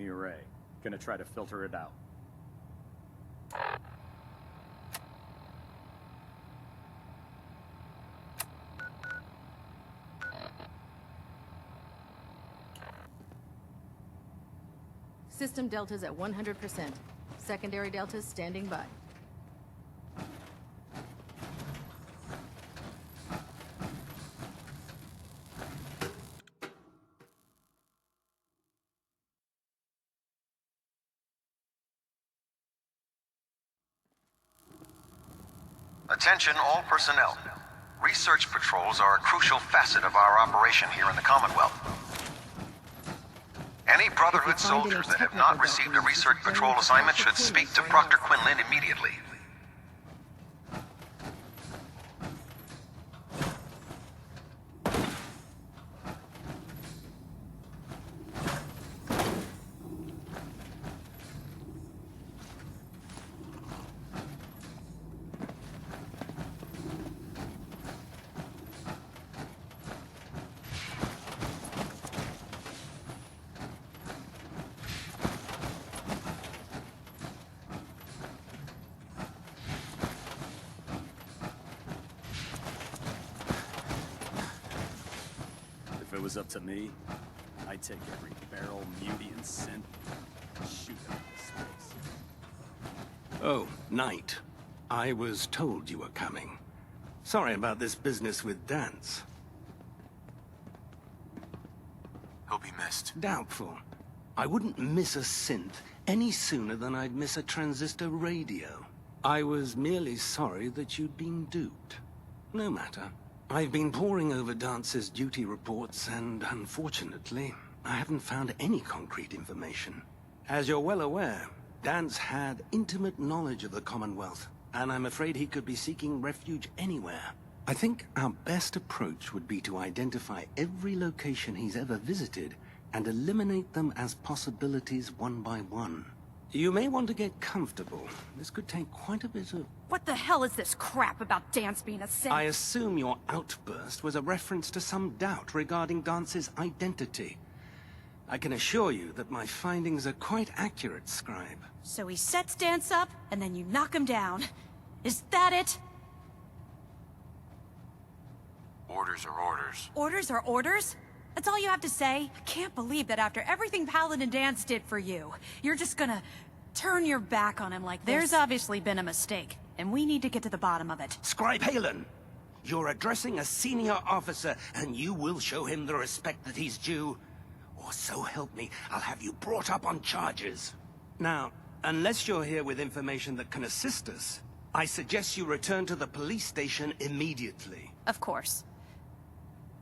the array. Gonna try to filter it out. System deltas at 100%. Secondary deltas standing by. Attention all personnel. Research patrols are a crucial facet of our operation here in the Commonwealth. Any Brotherhood soldiers that have not received a research patrol assignment should speak to Proctor Quinlan immediately. If it was up to me, I'd take every barrel, mutie, and scent and shoot them into space. Oh, Knight. I was told you were coming. Sorry about this business with Dance. He'll be missed. Doubtful. I wouldn't miss a synth any sooner than I'd miss a transistor radio. I was merely sorry that you'd been duped. No matter. I've been poring over Dance's duty reports, and unfortunately, I haven't found any concrete information. As you're well aware, Dance had intimate knowledge of the Commonwealth, and I'm afraid he could be seeking refuge anywhere. I think our best approach would be to identify every location he's ever visited and eliminate them as possibilities one by one. You may want to get comfortable. This could take quite a bit of... What the hell is this crap about Dance being a synth? I assume your outburst was a reference to some doubt regarding Dance's identity. I can assure you that my findings are quite accurate, Scribe. So he sets Dance up, and then you knock him down. Is that it? Orders are orders. Orders are orders? That's all you have to say? I can't believe that after everything Paladin Dance did for you, you're just gonna turn your back on him like this. There's obviously been a mistake, and we need to get to the bottom of it. Scribe Halen, you're addressing a senior officer, and you will show him the respect that he's due. Or so help me, I'll have you brought up on charges. Now, unless you're here with information that can assist us, I suggest you return to the police station immediately. Of course.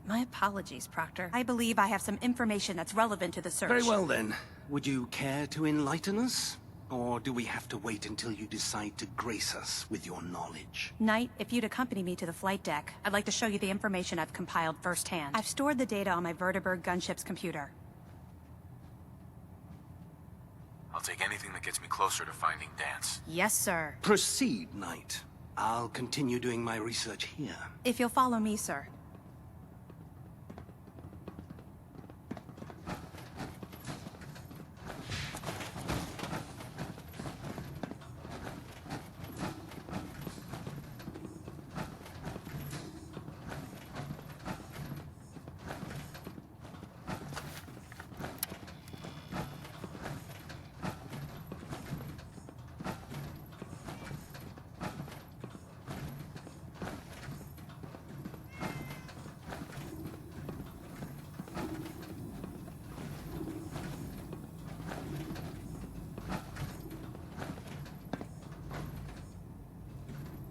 My apologies, Proctor. I believe I have some information that's relevant to the search. Very well then. Would you care to enlighten us? Or do we have to wait until you decide to grace us with your knowledge? Knight, if you'd accompany me to the flight deck, I'd like to show you the information I've compiled firsthand. I've stored the data on my Vertibird gunship's computer. I'll take anything that gets me closer to finding Dance. Yes, sir. Proceed, Knight. I'll continue doing my research here. If you'll follow me, sir.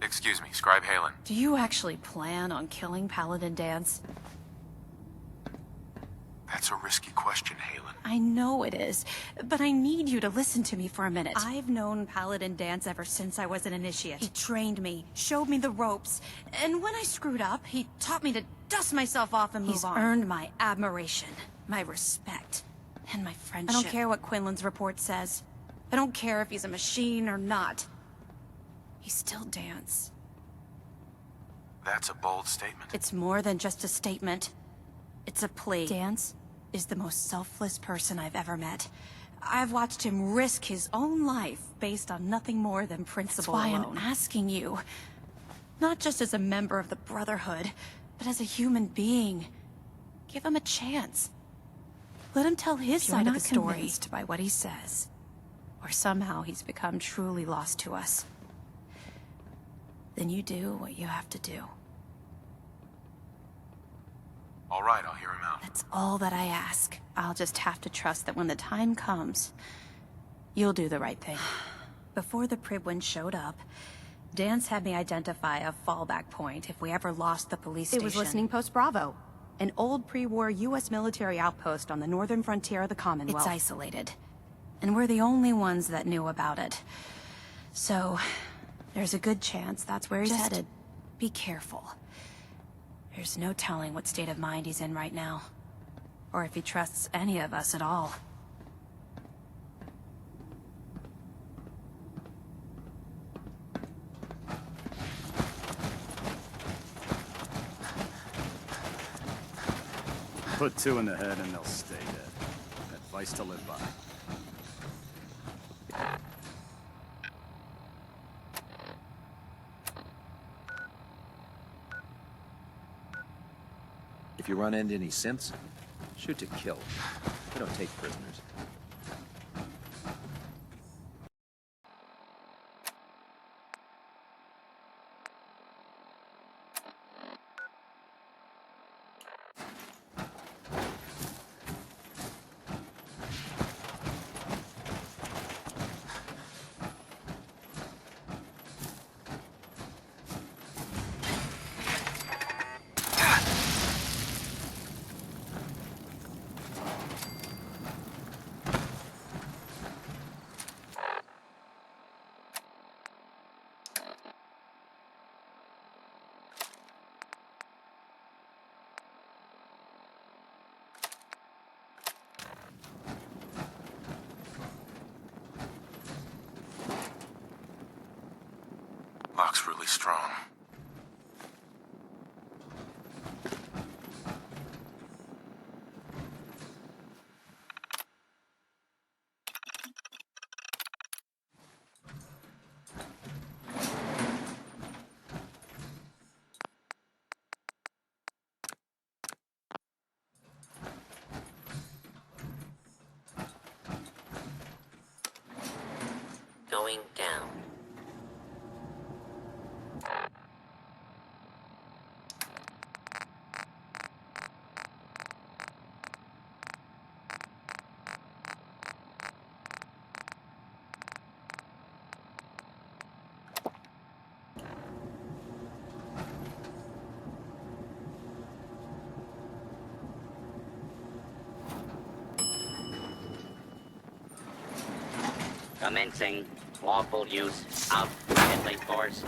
Excuse me, Scribe Halen. Do you actually plan on killing Paladin Dance? That's a risky question, Halen. I know it is, but I need you to listen to me for a minute. I've known Paladin Dance ever since I was an initiate. He trained me, showed me the ropes, and when I screwed up, he taught me to dust myself off and move on. He's earned my admiration, my respect, and my friendship. I don't care what Quinlan's report says. I don't care if he's a machine or not. He's still Dance. That's a bold statement. It's more than just a statement. It's a plea. Dance is the most selfless person I've ever met. I've watched him risk his own life based on nothing more than principle alone. That's why I'm asking you. Not just as a member of the Brotherhood, but as a human being. Give him a chance. Let him tell his side of the story. If you're not convinced by what he says, or somehow he's become truly lost to us, then you do what you have to do. All right, I'll hear him out. That's all that I ask. I'll just have to trust that when the time comes, you'll do the right thing. Before the Pribwin showed up, Dance had me identify a fallback point if we ever lost the police station. It was listening post Bravo, an old pre-war U.S. military outpost on the northern frontier of the Commonwealth. It's isolated, and we're the only ones that knew about it. So, there's a good chance that's where he's headed. Be careful. There's no telling what state of mind he's in right now, or if he trusts any of us at all. Put 2 in the head and they'll stay dead. Advice to live by. If you run into any synths, shoot to kill. We don't take prisoners. Lock's really strong. Going down. Commencing lawful use of deadly force.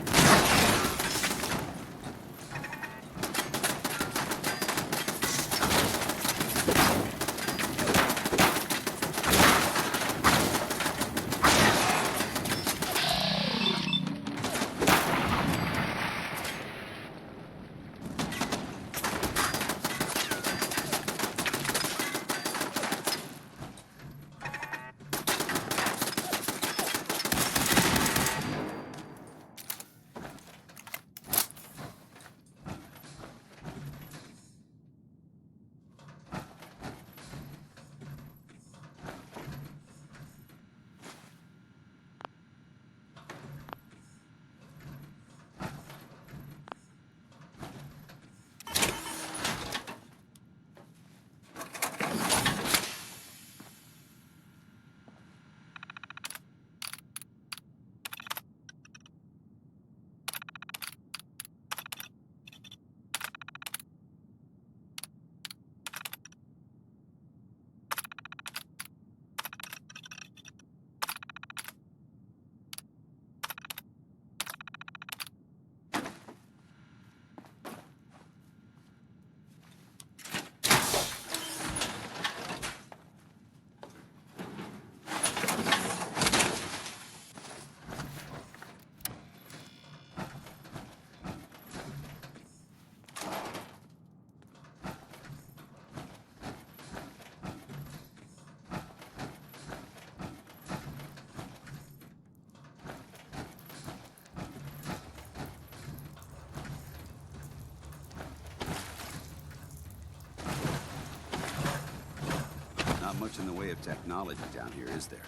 much in the way of technology down here, is there?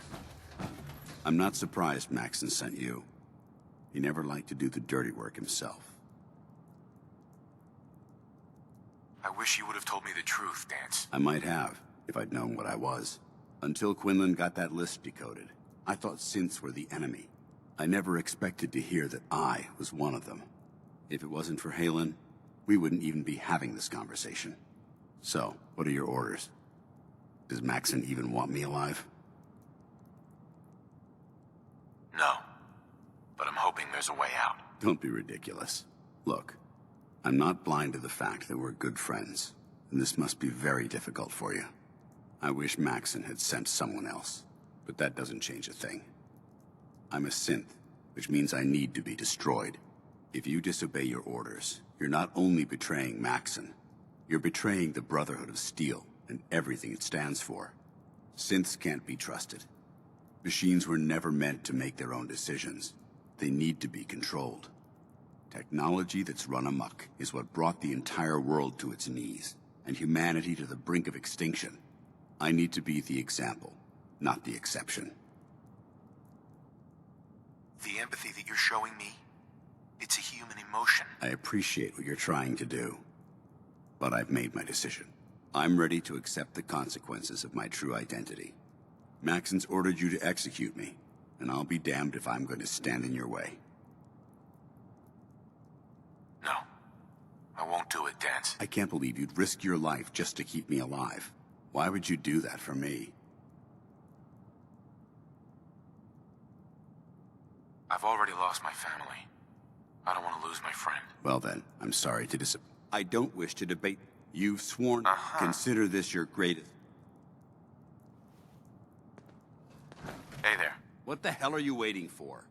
I'm not surprised Maxon sent you. He never liked to do the dirty work himself. I wish you would have told me the truth, Dance. I might have, if I'd known what I was. Until Quinlan got that list decoded, I thought synths were the enemy. I never expected to hear that I was one of them. If it wasn't for Halen, we wouldn't even be having this conversation. So, what are your orders? Does Maxon even want me alive? No. But I'm hoping there's a way out. Don't be ridiculous. Look, I'm not blind to the fact that we're good friends, and this must be very difficult for you. I wish Maxon had sent someone else, but that doesn't change a thing. I'm a synth, which means I need to be destroyed. If you disobey your orders, you're not only betraying Maxon, you're betraying the Brotherhood of Steel and everything it stands for. Synths can't be trusted. Machines were never meant to make their own decisions. They need to be controlled. Technology that's run amok is what brought the entire world to its knees, and humanity to the brink of extinction. I need to be the example, not the exception. The empathy that you're showing me, it's a human emotion. I appreciate what you're trying to do, but I've made my decision. I'm ready to accept the consequences of my true identity. Maxon's ordered you to execute me, and I'll be damned if I'm going to stand in your way. No. I won't do it, Dance. I can't believe you'd risk your life just to keep me alive. Why would you do that for me? I've already lost my family. I don't want to lose my friend. Well then, I'm sorry to I don't wish to debate. You've sworn. Consider this your greatest. Hey there. What the hell are you waiting for?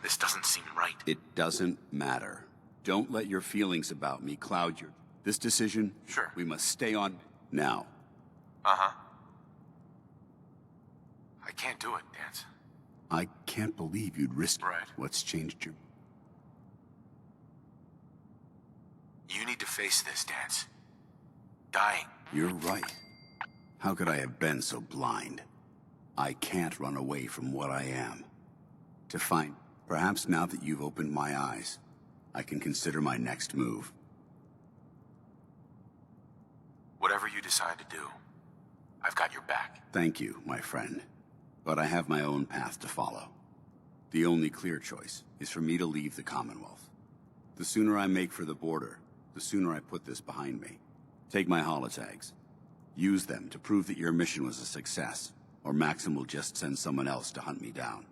This doesn't seem right. It doesn't matter. Don't let your feelings about me cloud your... This decision, Sure. We must stay on now. Uh-huh. I can't do it, Dance. I can't believe you'd risk... Right. What's changed your... You need to face this, Dance. Dying. You're right. How could I have been so blind? I can't run away from what I am. To find... Perhaps now that you've opened my eyes, I can consider my next move. Whatever you decide to do, I've got your back. Thank you, my friend. But I have my own path to follow. The only clear choice is for me to leave the Commonwealth. The sooner I make for the border, the sooner I put this behind me. Take my holotags. Use them to prove that your mission was a success, or Maxim will just send someone else to hunt me down.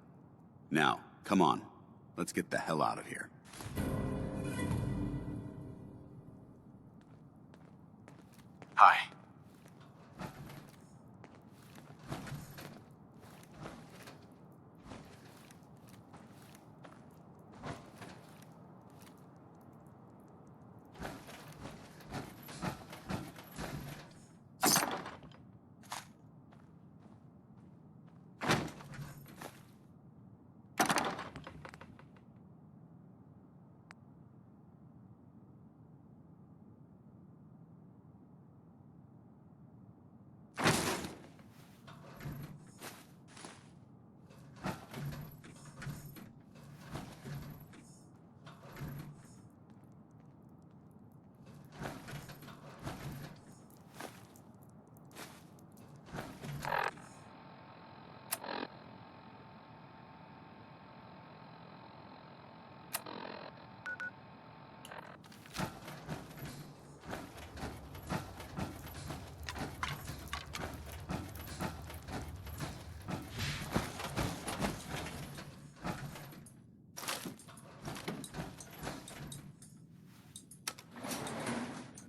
Now, come on. Let's get the hell out of here. Hi.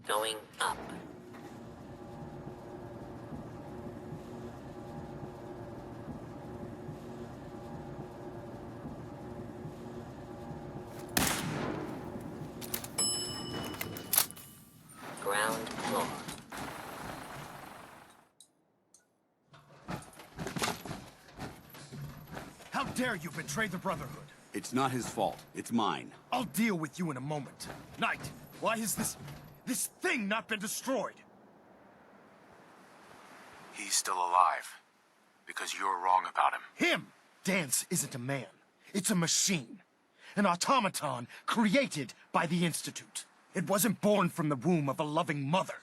Going up. Ground floor. How dare you betray the Brotherhood? It's not his fault. It's mine. I'll deal with you in a moment. Knight, why has this thing not been destroyed? He's still alive. Because you're wrong about him. Him! Dance isn't a man. It's a machine. An automaton created by the Institute. It wasn't born from the womb of a loving mother.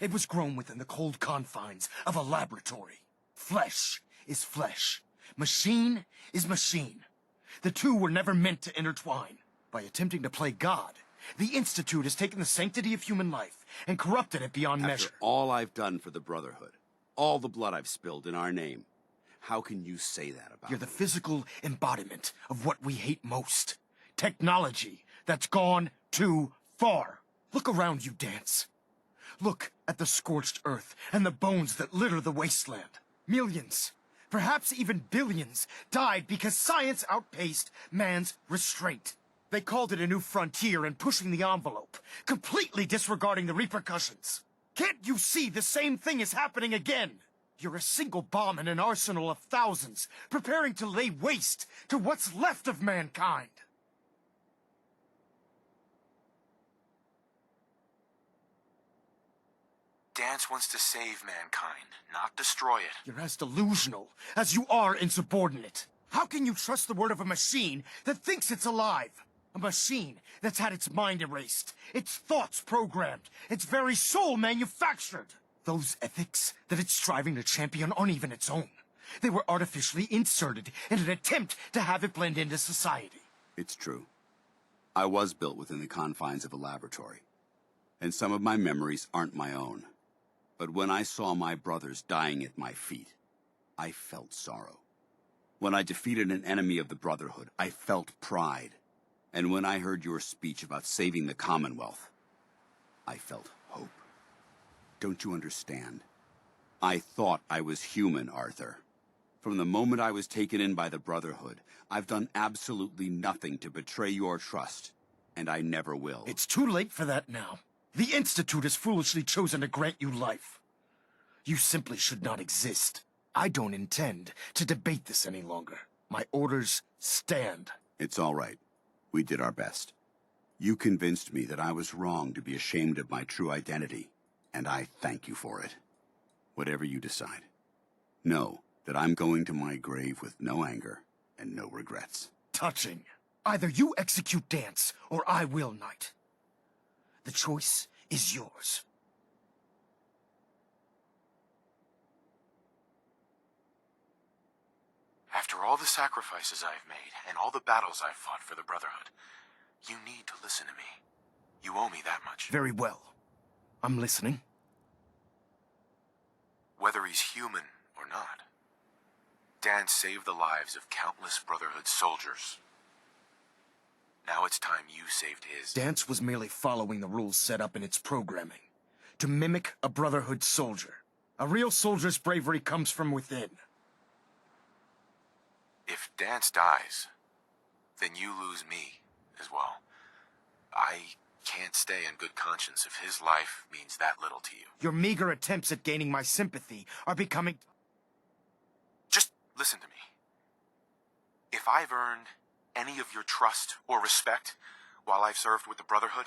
It was grown within the cold confines of a laboratory. Flesh is flesh. Machine is machine. The two were never meant to intertwine. By attempting to play God, the Institute has taken the sanctity of human life and corrupted it beyond measure. After all I've done for the Brotherhood, all the blood I've spilled in our name, how can you say that about You're the me? physical embodiment of what we hate most. Technology that's gone too far. Look around you, Dance. Look at the scorched earth and the bones that litter the wasteland. Millions, perhaps even billions, died because science outpaced man's restraint. They called it a new frontier and pushing the envelope, completely disregarding the repercussions. Can't you see the same thing is happening again? You're a single bomb in an arsenal of thousands, preparing to lay waste to what's left of mankind. Dance wants to save mankind, not destroy it. You're as delusional as you are insubordinate. How can you trust the word of a machine that thinks it's alive? A machine that's had its mind erased, its thoughts programmed, its very soul manufactured. Those ethics that it's striving to champion aren't even its own. They were artificially inserted in an attempt to have it blend into society. It's true. I was built within the confines of a laboratory, and some of my memories aren't my own. But when I saw my brothers dying at my feet, I felt sorrow. When I defeated an enemy of the Brotherhood, I felt pride. And when I heard your speech about saving the Commonwealth, I felt hope. Don't you understand? I thought I was human, Arthur. From the moment I was taken in by the Brotherhood, I've done absolutely nothing to betray your trust, and I never will. It's too late for that now. The Institute has foolishly chosen to grant you life. You simply should not exist. I don't intend to debate this any longer. My orders stand. It's all right. We did our best. You convinced me that I was wrong to be ashamed of my true identity, and I thank you for it. Whatever you decide, know that I'm going to my grave with no anger and no regrets. Touching. Either you execute Dance, or I will, Knight. The choice is yours. After all the sacrifices I've made, and all the battles I've fought for the Brotherhood, you need to listen to me. You owe me that much. Very well. I'm listening. Whether he's human or not, Dan saved the lives of countless Brotherhood soldiers. Now it's time you saved his. Dance was merely following the rules set up in its programming. To mimic a Brotherhood soldier. A real soldier's bravery comes from within. If Dance dies, then you lose me as well. I can't stay in good conscience if his life means that little to you. Your meager attempts at gaining my sympathy are becoming... Just listen to me. If I've earned any of your trust or respect while I've served with the Brotherhood,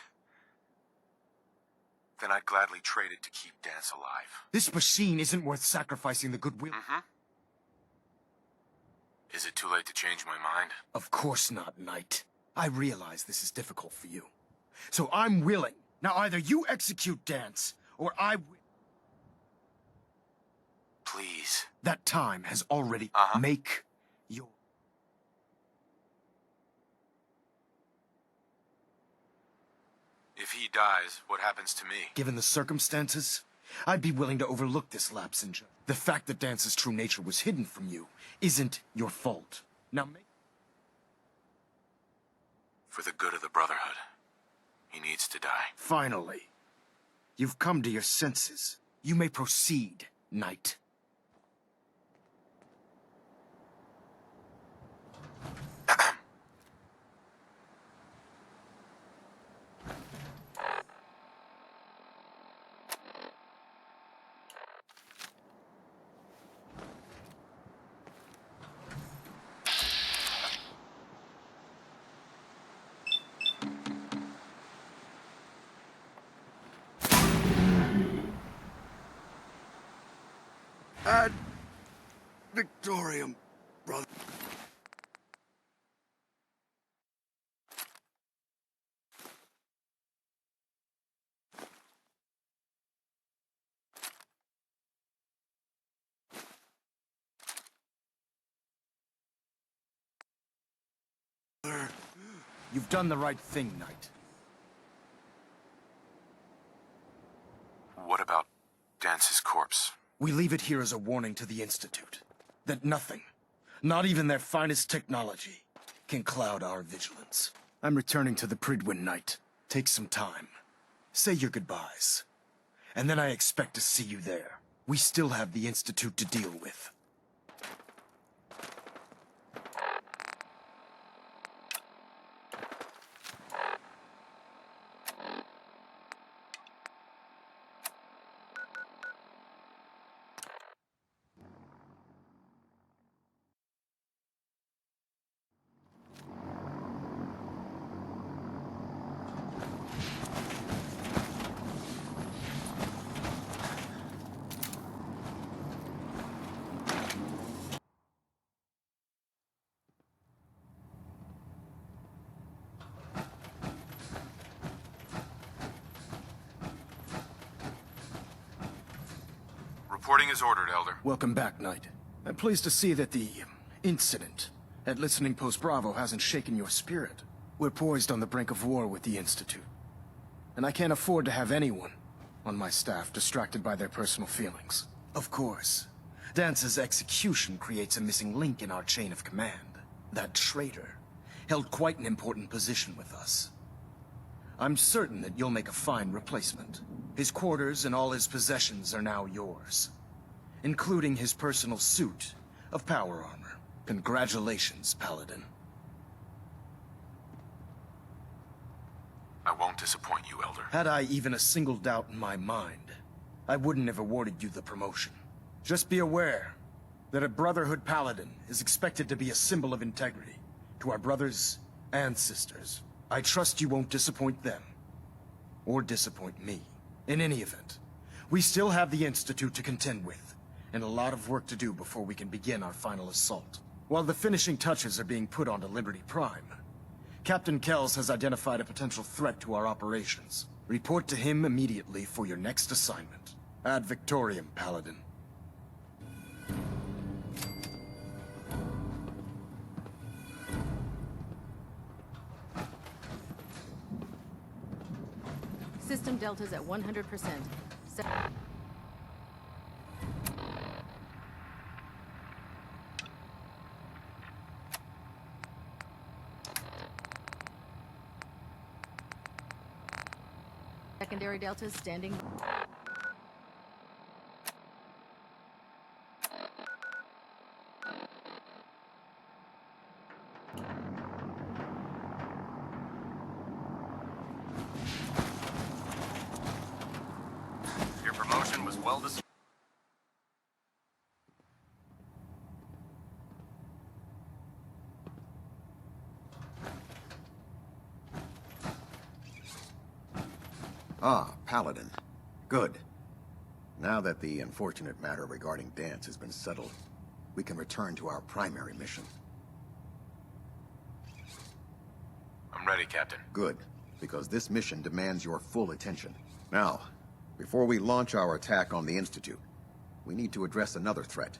then I'd gladly trade it to keep Dance alive. This machine isn't worth sacrificing the goodwill... Is it too late to change my mind? Of course not, Knight. I realize this is difficult for you. So I'm willing. Now either you execute Dance, or I will... Please. That time has already... Make your... If he dies, what happens to me? Given the circumstances, I'd be willing to overlook this lapse in judgment. The fact that Dance's true nature was hidden from you isn't your fault. Now make... For the good of the Brotherhood, he needs to die. Finally, you've come to your senses. You may proceed, Knight. Ad Victorium, brother. You've done the right thing, Knight. What about Dance's corpse? We leave it here as a warning to the Institute. That nothing, not even their finest technology, can cloud our vigilance. I'm returning to the Pridwin, Knight. Take some time. Say your goodbyes. And then I expect to see you there. We still have the Institute to deal with. Reporting is ordered, Elder. Welcome back, Knight. I'm pleased to see that the incident at Listening Post Bravo hasn't shaken your spirit. We're poised on the brink of war with the Institute. And I can't afford to have anyone on my staff distracted by their personal feelings. Of course, Dance's execution creates a missing link in our chain of command. That traitor held quite an important position with us. I'm certain that you'll make a fine replacement. His quarters and all his possessions are now yours, including his personal suit of power armor. Congratulations, Paladin. I won't disappoint you, Elder. Had I even a single doubt in my mind, I wouldn't have awarded you the promotion. Just be aware that a Brotherhood Paladin is expected to be a symbol of integrity to our brothers and sisters. I trust you won't disappoint them, or disappoint me. In any event, we still have the Institute to contend with, and a lot of work to do before we can begin our final assault. While the finishing touches are being put onto Liberty Prime, Captain Kells has identified a potential threat to our operations. Report to him immediately for your next assignment. Ad Victorium, Paladin. System Delta's at 100%. Secondary Delta's standing. Your promotion was well deserved. Ah, Paladin. Good. Now that the unfortunate matter regarding Dance has been settled, we can return to our primary mission. I'm ready, Captain. Good, because this mission demands your full attention. Now, before we launch our attack on the Institute, we need to address another threat.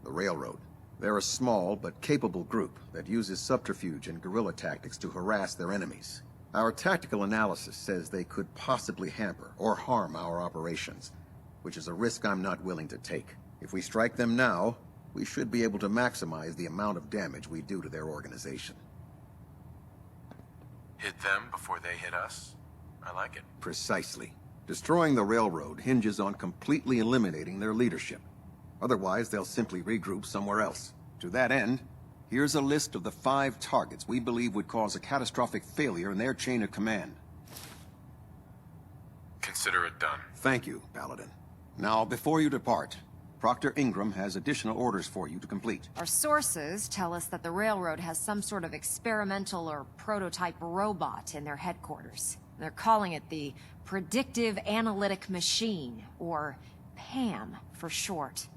The Railroad. They're a small but capable group that uses subterfuge and guerrilla tactics to harass their enemies. Our tactical analysis says they could possibly hamper or harm our operations, which is a risk I'm not willing to take. If we strike them now, we should be able to maximize the amount of damage we do to their organization. Hit them before they hit us? I like it. Precisely. Destroying the Railroad hinges on completely eliminating their leadership. Otherwise, they'll simply regroup somewhere else. To that end, here's a list of the 5 targets we believe would cause a catastrophic failure in their chain of command. Consider it done. Thank you, Paladin. Now, before you depart, Proctor Ingram has additional orders for you to complete. Our sources tell us that the Railroad has some sort of experimental or prototype robot in their headquarters. They're calling it the Predictive Analytic Machine, or PAM for short.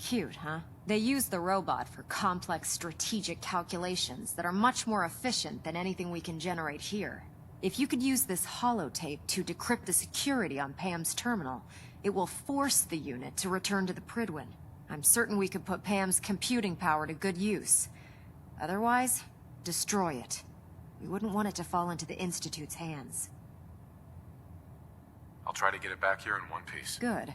Cute, huh? They use the robot for complex strategic calculations that are much more efficient than anything we can generate here. If you could use this holotape to decrypt the security on Pam's terminal, it will force the unit to return to the Prydwen. I'm certain we could put Pam's computing power to good use. Otherwise, destroy it. We wouldn't want it to fall into the Institute's hands. I'll try to get it back here in one piece. Good.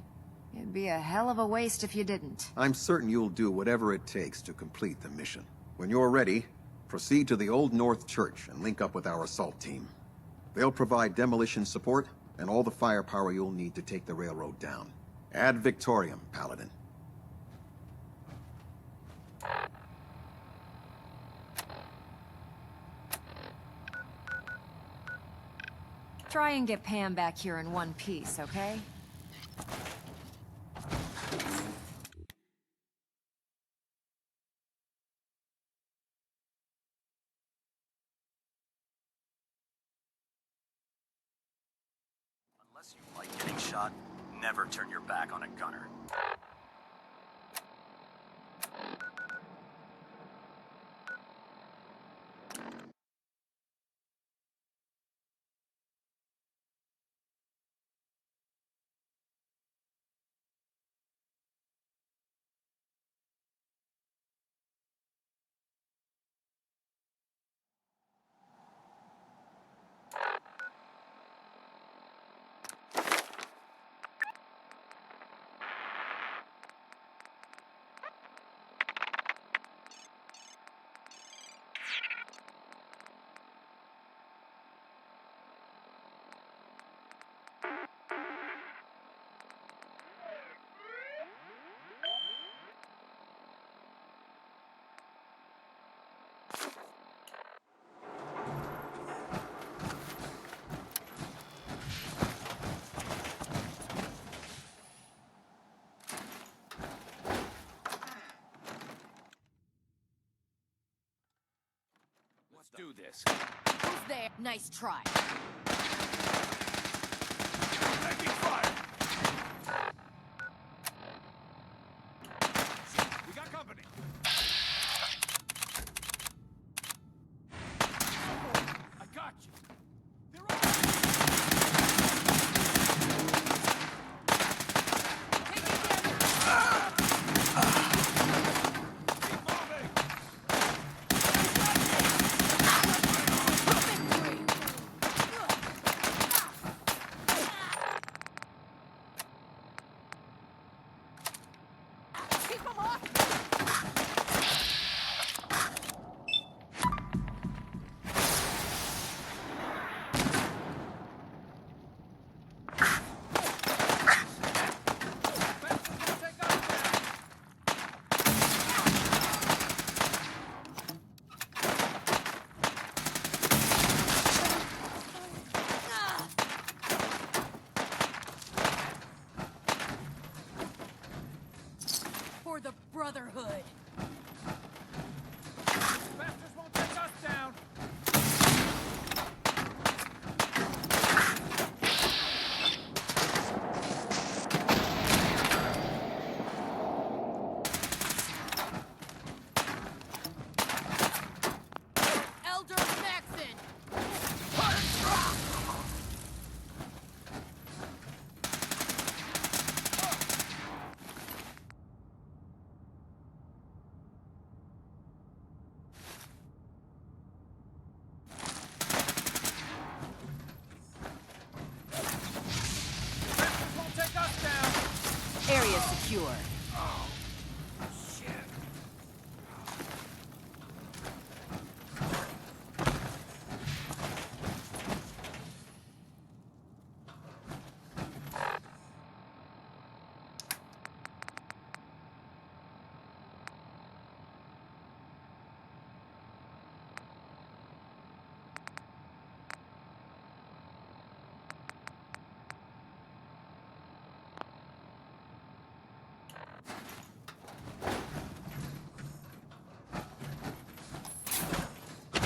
It'd be a hell of a waste if you didn't. I'm certain you'll do whatever it takes to complete the mission. When you're ready, proceed to the Old North Church and link up with our assault team. They'll provide demolition support and all the firepower you'll need to take the railroad down. Ad Victoriam, Paladin. Try and get Pam back here in one piece, okay? Unless you like getting shot, never turn your back on a gunner. Let's do this. Who's there? Nice try. Taking fire! We got company. I got you. They're all... For the Brotherhood. Bastards won't take us down! Elder Maxon! Bastards won't take us down! Area secure.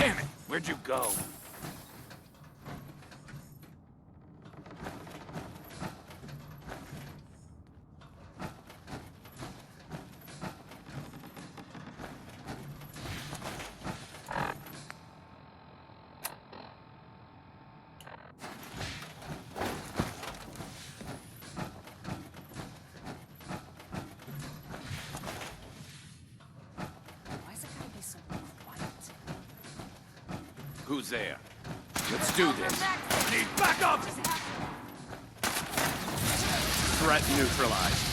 Damn it! Where'd you go? Who's there? Let's do this. Need backup! Threat neutralized.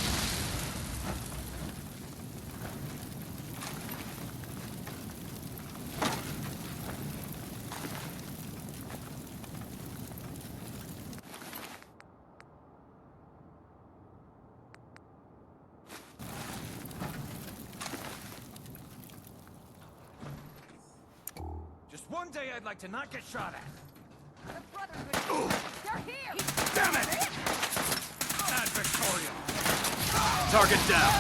Just one day I'd like to not get shot at. The Brotherhood. They're here. Damn it! Adversarial. Target down.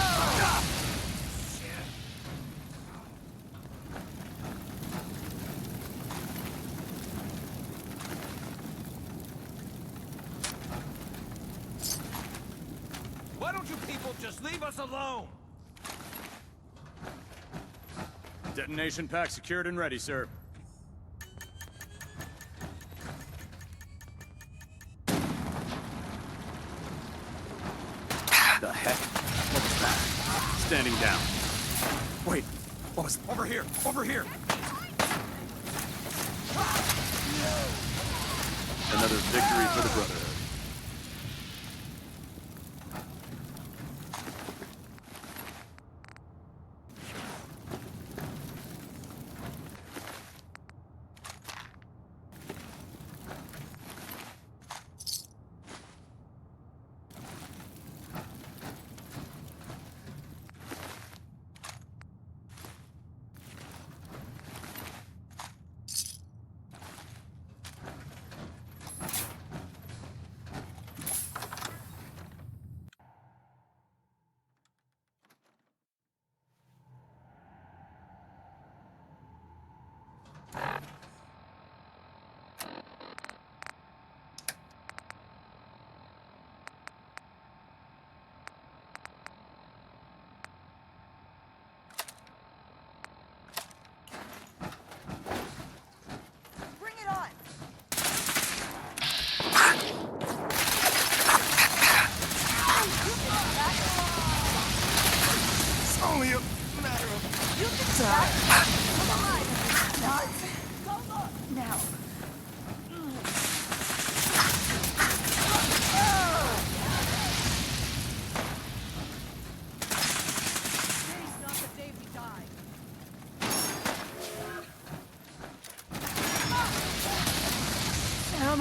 Why don't you people just leave us alone? Detonation pack secured and ready, sir. The heck? What was that? Standing down. Wait, what was... Over here! Over here! Another victory for the Brotherhood. Bring it on. It's only a matter of... You can die. Come on. Don't look. Now. Today's not the day we die. Sam!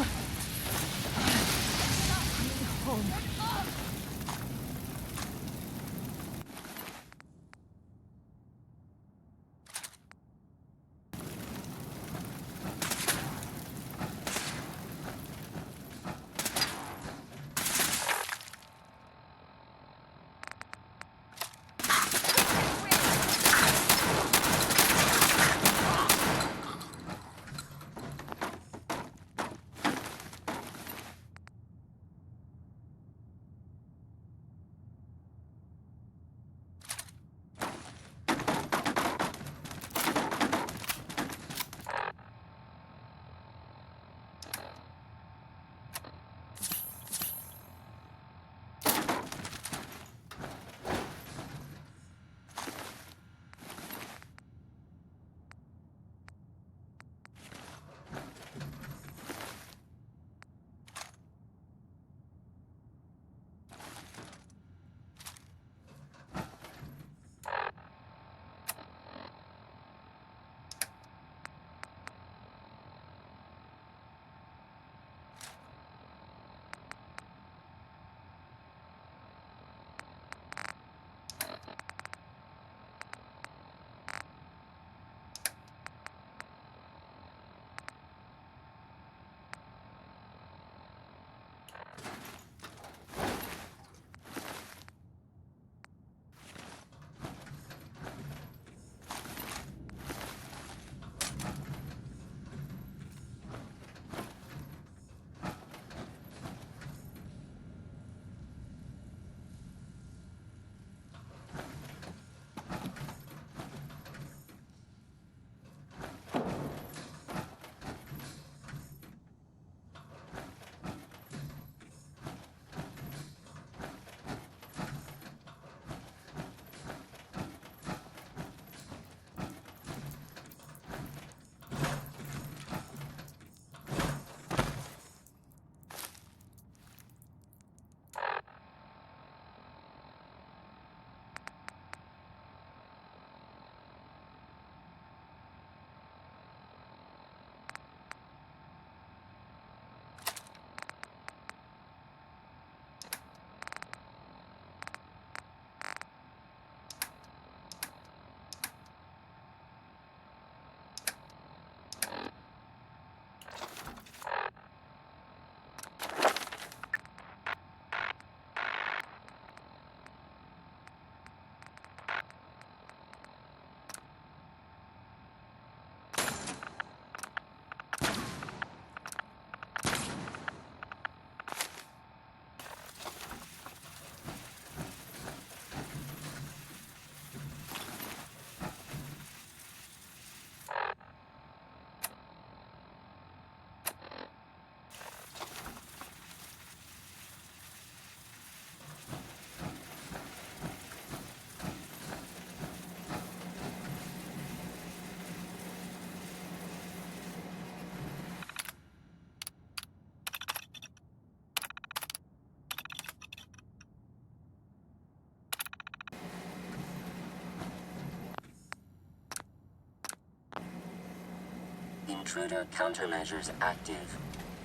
Intruder countermeasures active.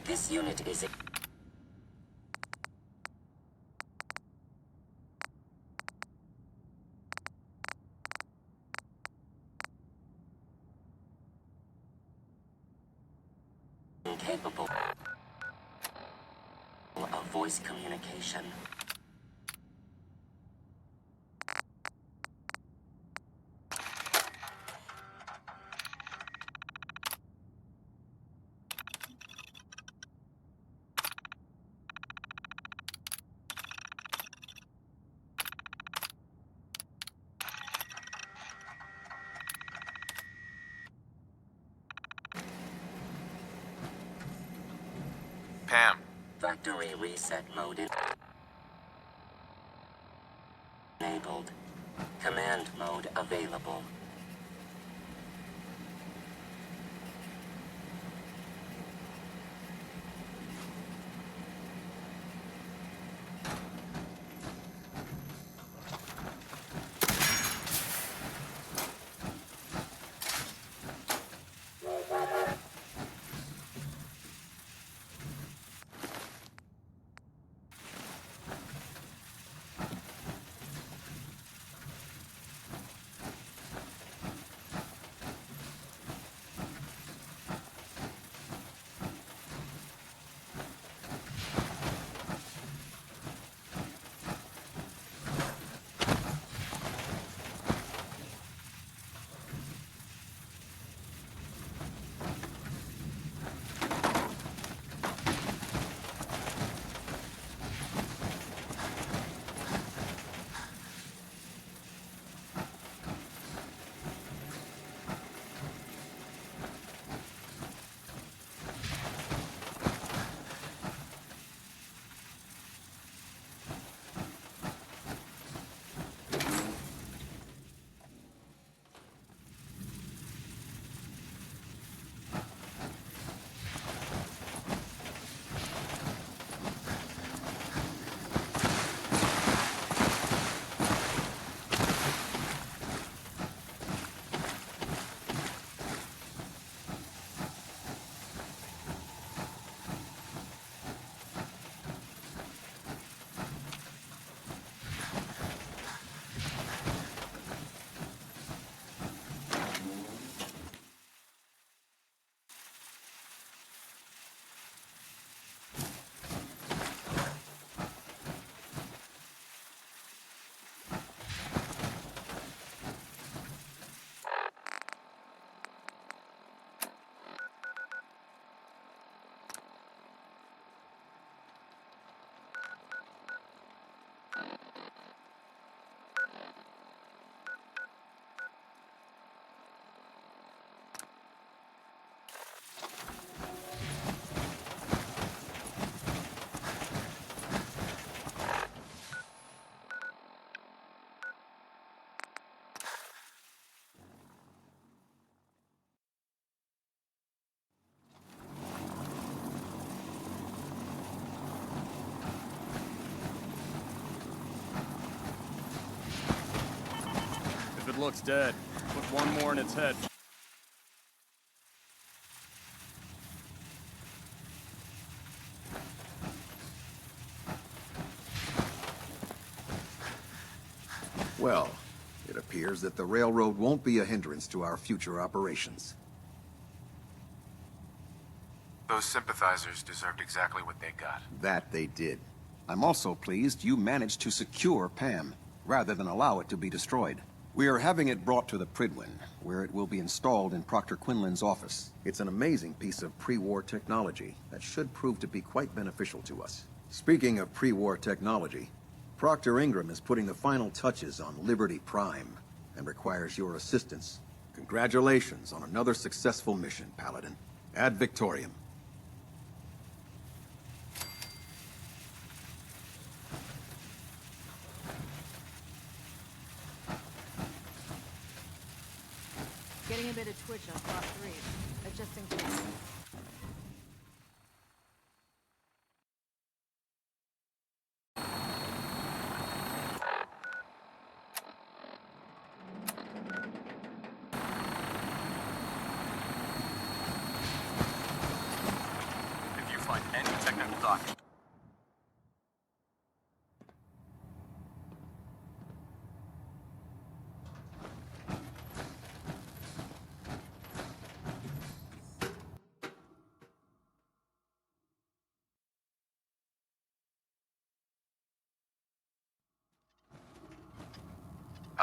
This unit is incapable of voice communication. Pam. Factory reset mode enabled. Command mode available. If it looks dead, put one more in its head. Well, it appears that the railroad won't be a hindrance to our future operations. Those sympathizers deserved exactly what they got. That they did. I'm also pleased you managed to secure Pam, rather than allow it to be destroyed. We are having it brought to the Pridwin, where it will be installed in Proctor Quinlan's office. It's an amazing piece of pre-war technology that should prove to be quite beneficial to us. Speaking of pre-war technology, Proctor Ingram is putting the final touches on Liberty Prime and requires your assistance. Congratulations on another successful mission, Paladin. Ad Victoriam. Getting a bit of twitch on plot 3. Adjusting to... talk.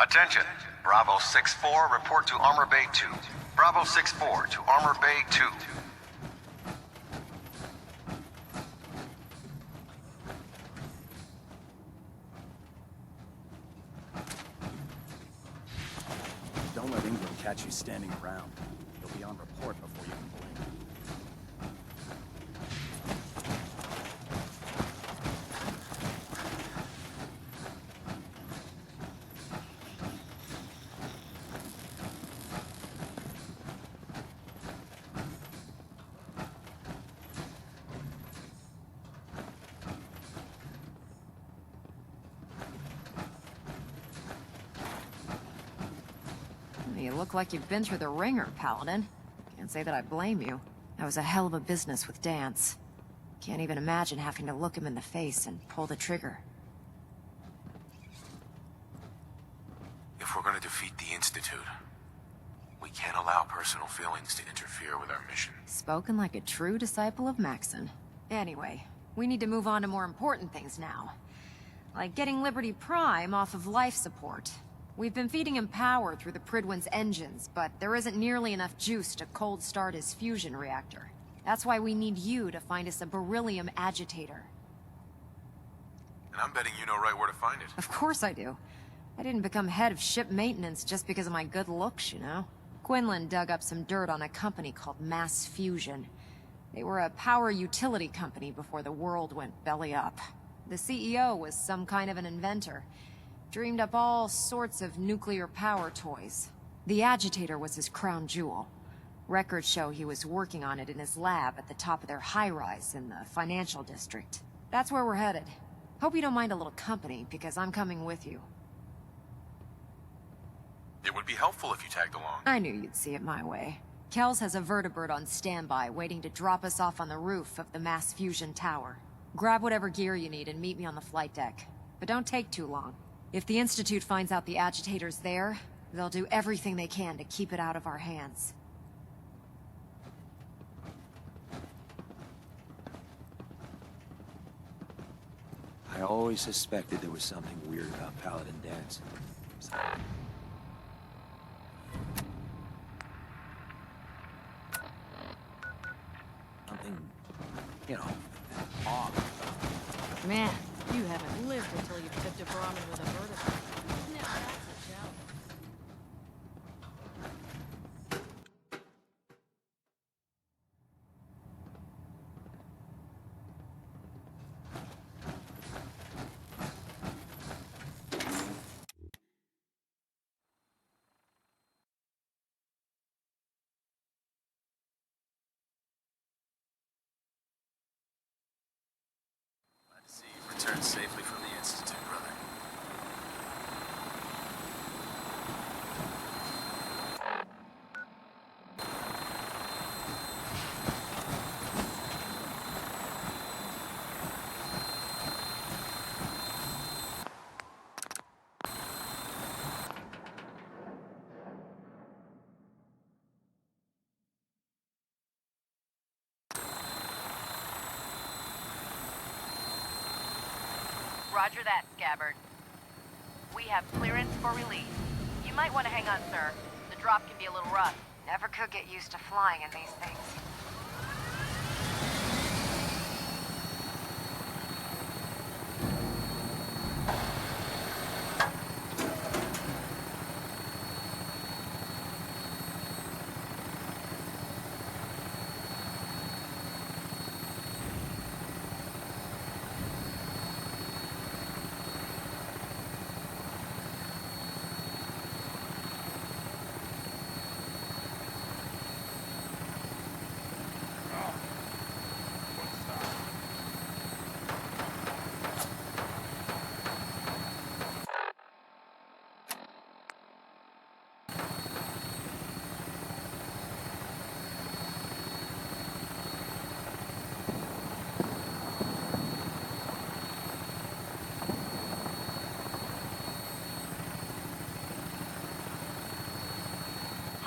Attention! Bravo 6-4, report to Armor Bay 2. Bravo 6-4 to Armor Bay 2. Don't let England catch you standing around. You'll be on report before you can blink. You look like you've been through the ringer, Paladin. Can't say that I blame you. That was a hell of a business with Dance. Can't even imagine having to look him in the face and pull the trigger. If we're gonna defeat the Institute, we can't allow personal feelings to interfere with our mission. Spoken like a true disciple of Maxon. Anyway, we need to move on to more important things now. Like getting Liberty Prime off of life support. We've been feeding him power through the Pridwin's engines, but there isn't nearly enough juice to cold start his fusion reactor. That's why we need you to find us a beryllium agitator. And I'm betting you know right where to find it. Of course I do. I didn't become head of ship maintenance just because of my good looks, you know? Quinlan dug up some dirt on a company called Mass Fusion. They were a power utility company before the world went belly up. The CEO was some kind of an inventor. Dreamed up all sorts of nuclear power toys. The agitator was his crown jewel. Records show he was working on it in his lab at the top of their high-rise in the financial district. That's where we're headed. Hope you don't mind a little company, because I'm coming with you. It would be helpful if you tagged along. I knew you'd see it my way. Kells has a vertibird on standby, waiting to drop us off on the roof of the Mass Fusion Tower. Grab whatever gear you need and meet me on the flight deck. But don't take too long. If the Institute finds out the agitator's there, they'll do everything they can to keep it out of our hands. I always suspected there was something weird about Paladin Dance. Something, you know, off. Man, you haven't lived until you've tipped a Brahmin with a vertibird. Now that's a challenge. Glad to see you returned safely from the Institute, brother. Roger that, Scabbard. We have clearance for release. You might want to hang on, sir. The drop can be a little rough. Never could get used to flying in these things.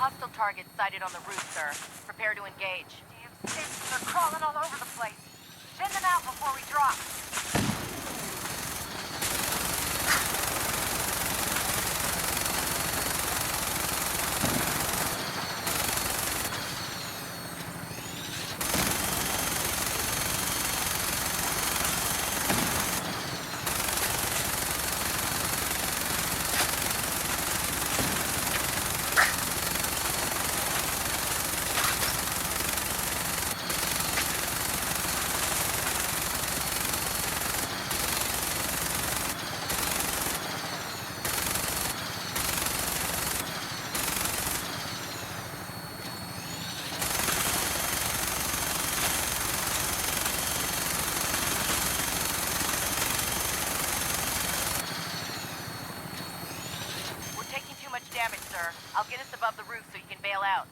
Hostile targets sighted on the roof, sir. Prepare to engage. Damn stinks, they're crawling all over the place. Send them out before we drop. Damage, sir. I'll get us above the roof so you can bail out.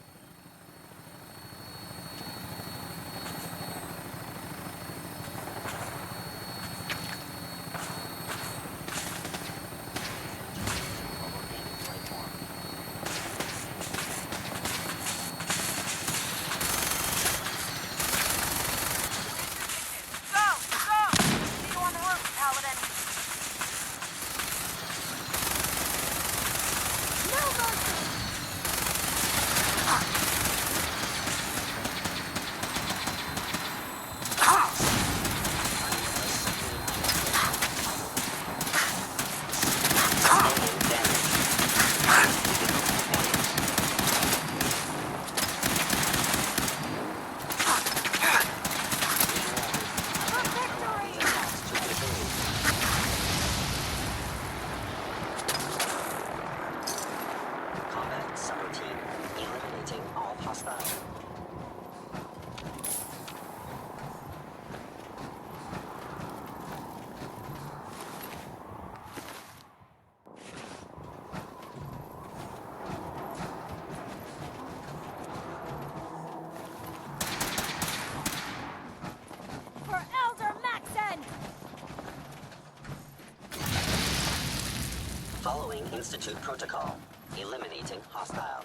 Following Institute protocol. Eliminating hostile.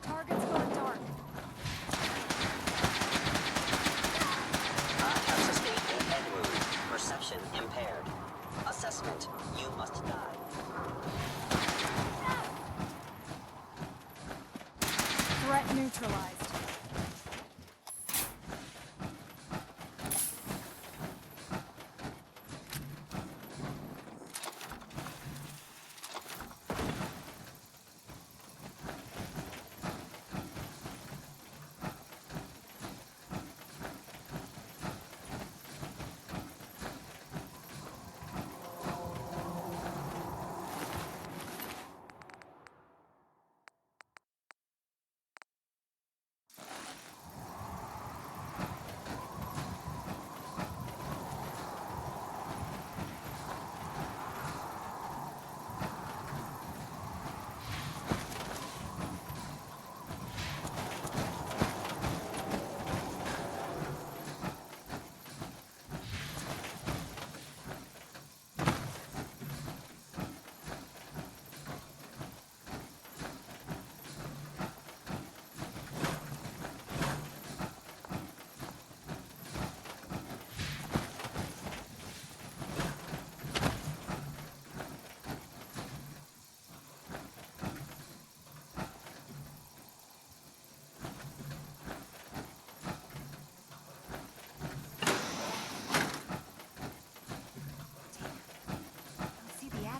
Target's going dark. I have sustained a head wound. Perception impaired. Assessment. You must die. Threat neutralized.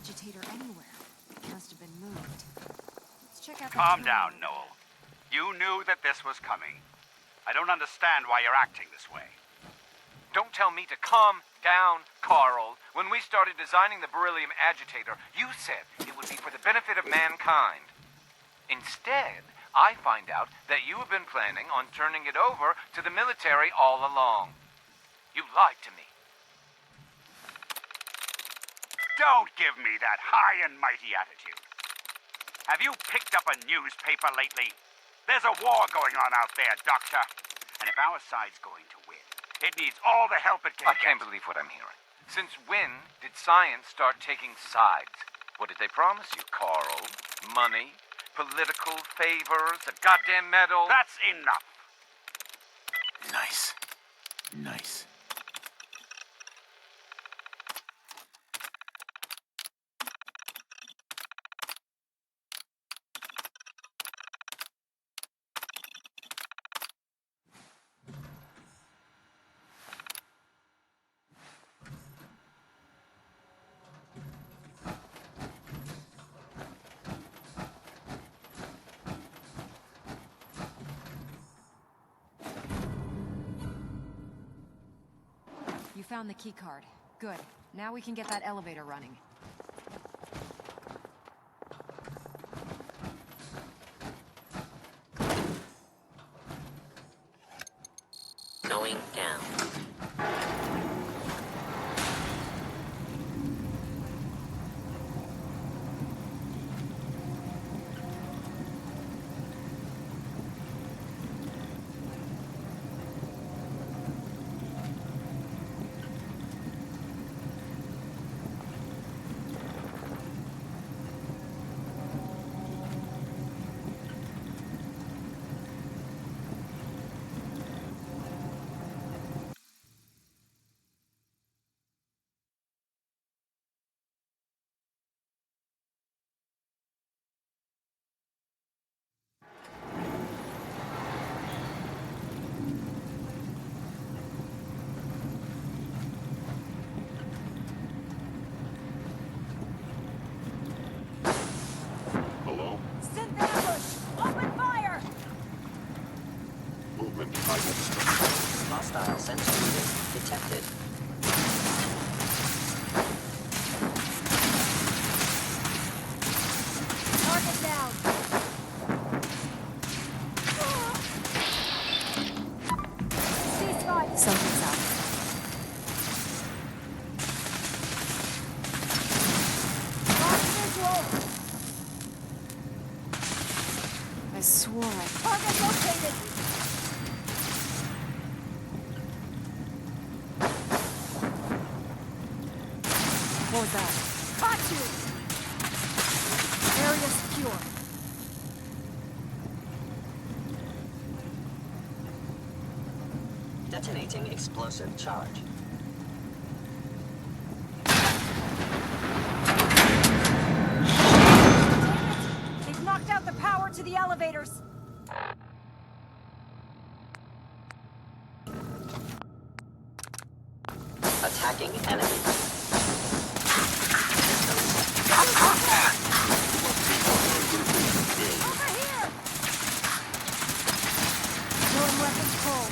Agitator anywhere. It must have been moved. Let's check out the Calm down, Noel. You knew that this was coming. I don't understand why you're acting this way. Don't tell me to calm down, Carl. When we started designing the beryllium agitator, you said it would be for the benefit of mankind. Instead, I find out that you have been planning on turning it over to the military all along. You lied to me. Don't give me that high and mighty attitude. Have you picked up a newspaper lately? There's a war going on out there, Doctor. And if our side's going to win, It needs all the help it can I can't believe what I'm hearing. Since when did science start taking sides? What did they promise you, Carl? Money? Political favors? A goddamn medal? That's enough. Nice. Nice. You found the key card. Good. Now we can get that elevator running. Going down. Hostile sensor unit detected. Target down. Ceasefire. Something's up. Lost visual. I swore I... Target located. What was that? Caught you. Area secure. Detonating explosive charge. They've knocked out the power to the elevators. Attacking enemy. Over here. Throwing weapons cold.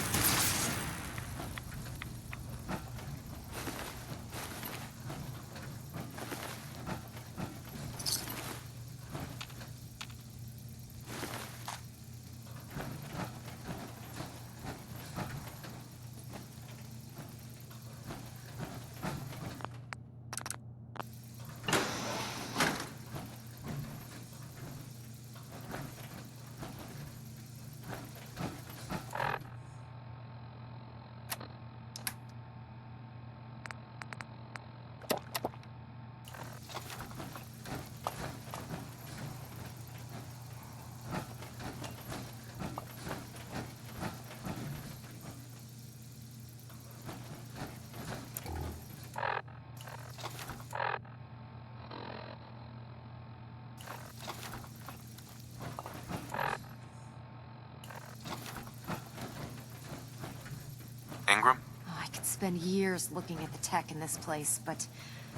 Ingram? Oh, I could spend years looking at the tech in this place, but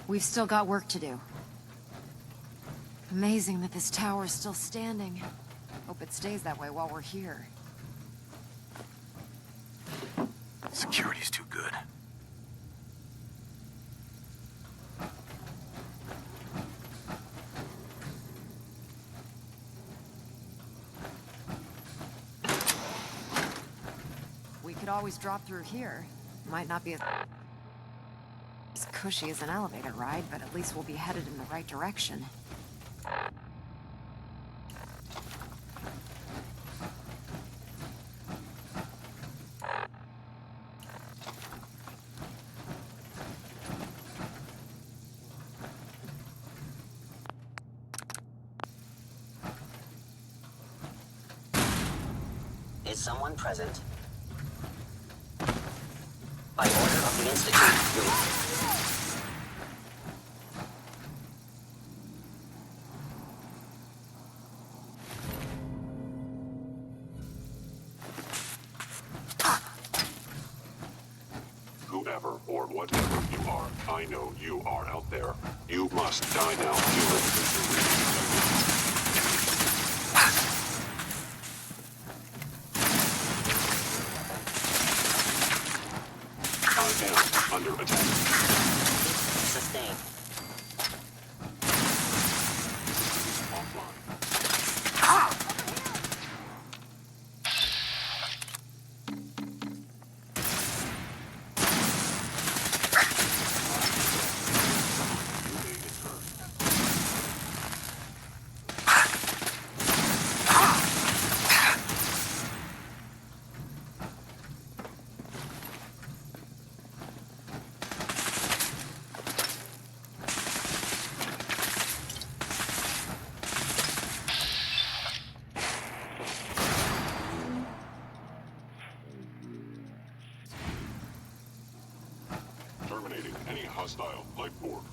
we've still got work to do. Amazing that this tower is still standing. Hope it stays that way while we're here. Security's too good. We could always drop through here. Might not be as cushy as an elevator ride, but at least we'll be headed in the right direction. Is someone present? By order of the Institute, release. Whoever or whatever you are, I know you are out there. You must die now, human. I am under attack. Sustained. Terminating any hostile life form.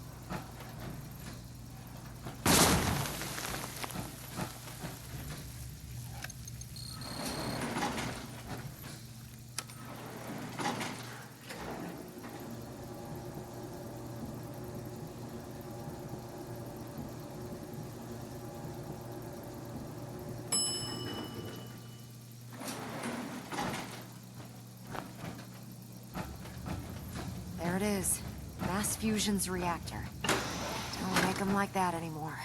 There it is. Mass fusion's reactor. Don't make them like that anymore.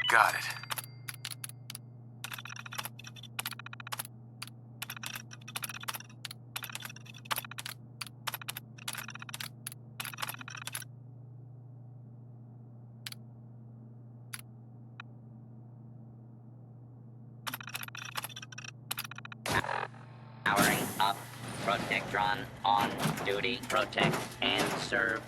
Got it. Powering up. Protectron on duty. Protect and serve.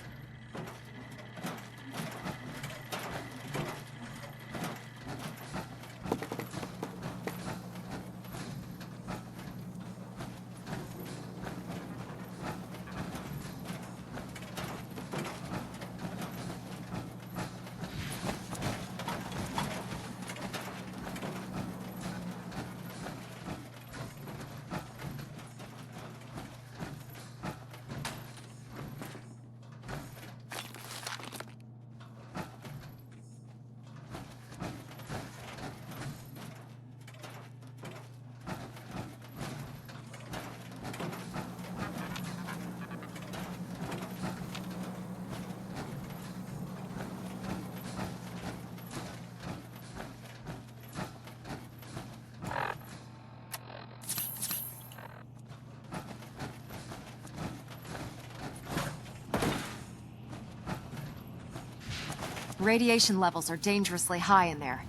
Radiation levels are dangerously high in there.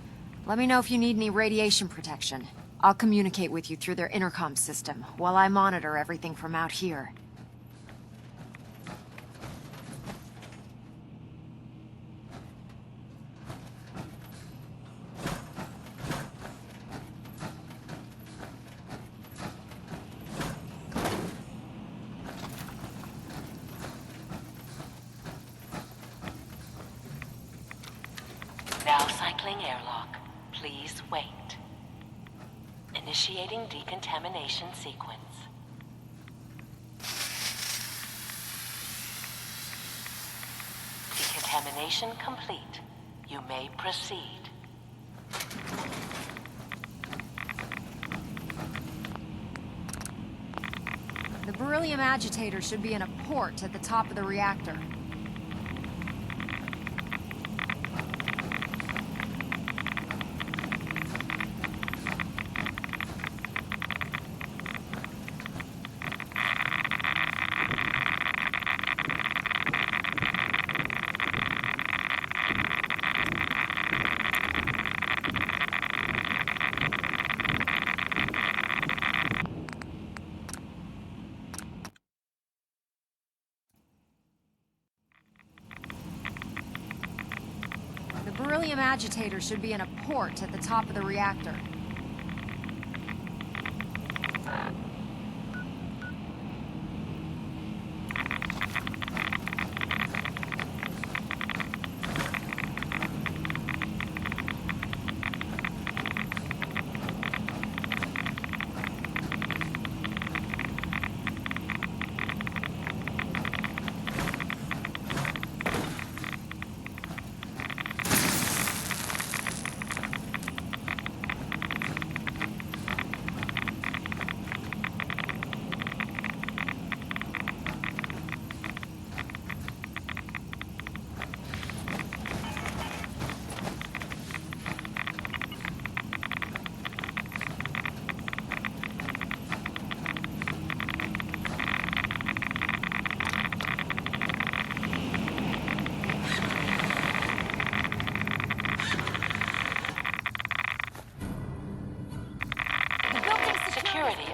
Let me know if you need any radiation protection. I'll communicate with you through their intercom system, while I monitor everything from out here. Now cycling airlock. Please wait. Initiating decontamination sequence. Decontamination complete. You may proceed. The beryllium agitator should be in a port at the top of the reactor. beryllium agitator should be in a port at the top of the reactor. Security.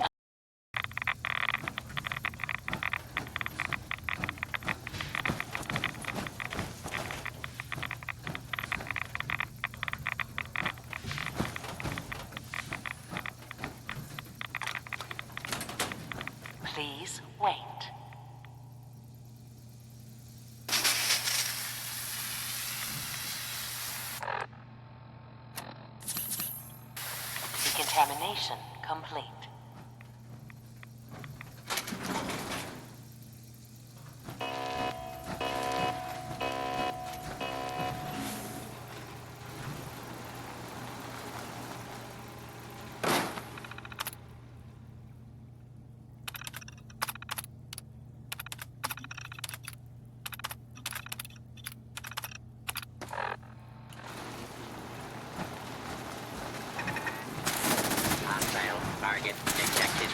Please wait. Decontamination complete. Target detected.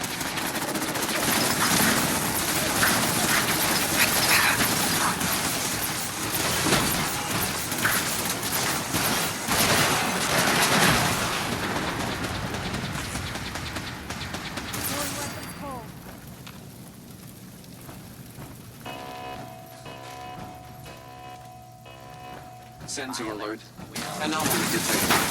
Sensor alert. Anomaly detected.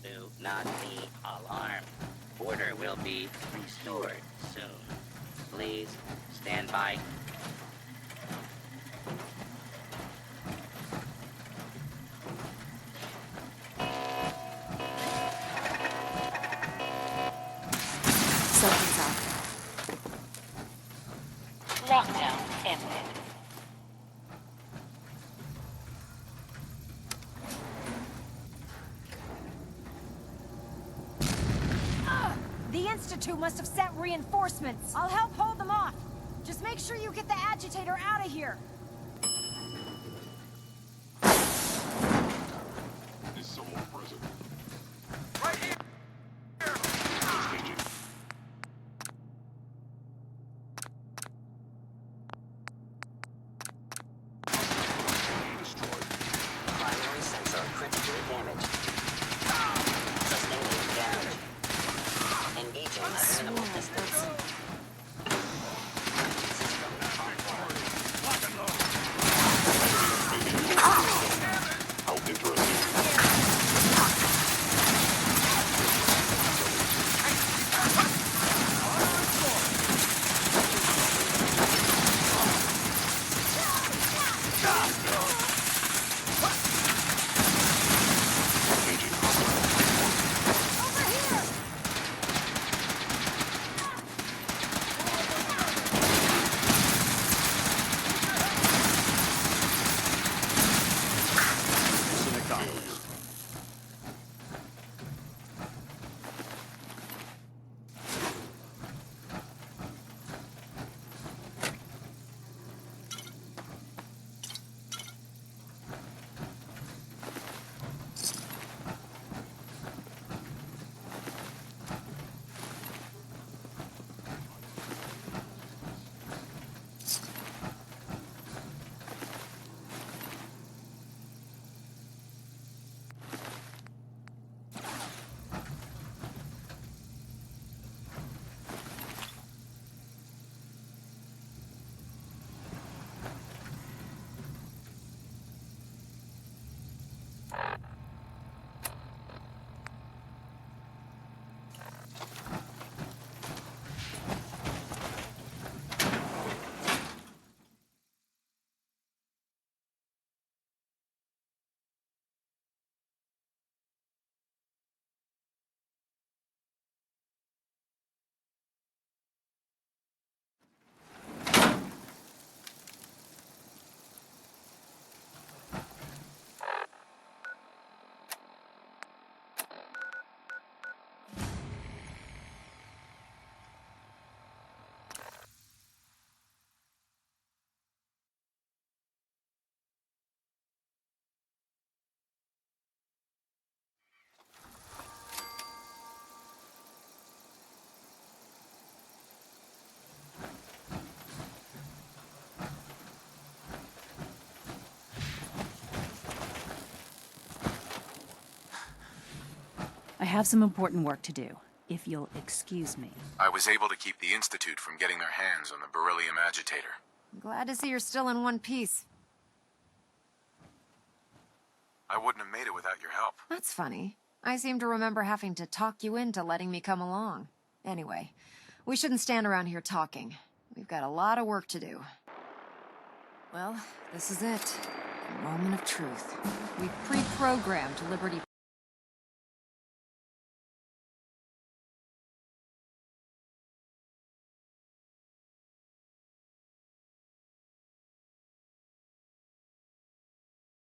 Do not be alarmed. Order will be restored soon. Please stand by. Something's out there. Lockdown ended. The Institute must have sent reinforcements. I'll help hold them off. Just make sure you get the agitator out of here. Is someone present? Right here! Primary sensor critically damaged. Sustaining damage. Engaging reasonable distance. have some important work to do, if you'll excuse me. I was able to keep the Institute from getting their hands on the beryllium agitator. I'm glad to see you're still in one piece. I wouldn't have made it without your help. That's funny. I seem to remember having to talk you into letting me come along. Anyway, we shouldn't stand around here talking. We've got a lot of work to do. Well, this is it. The moment of truth. We've pre-programmed Liberty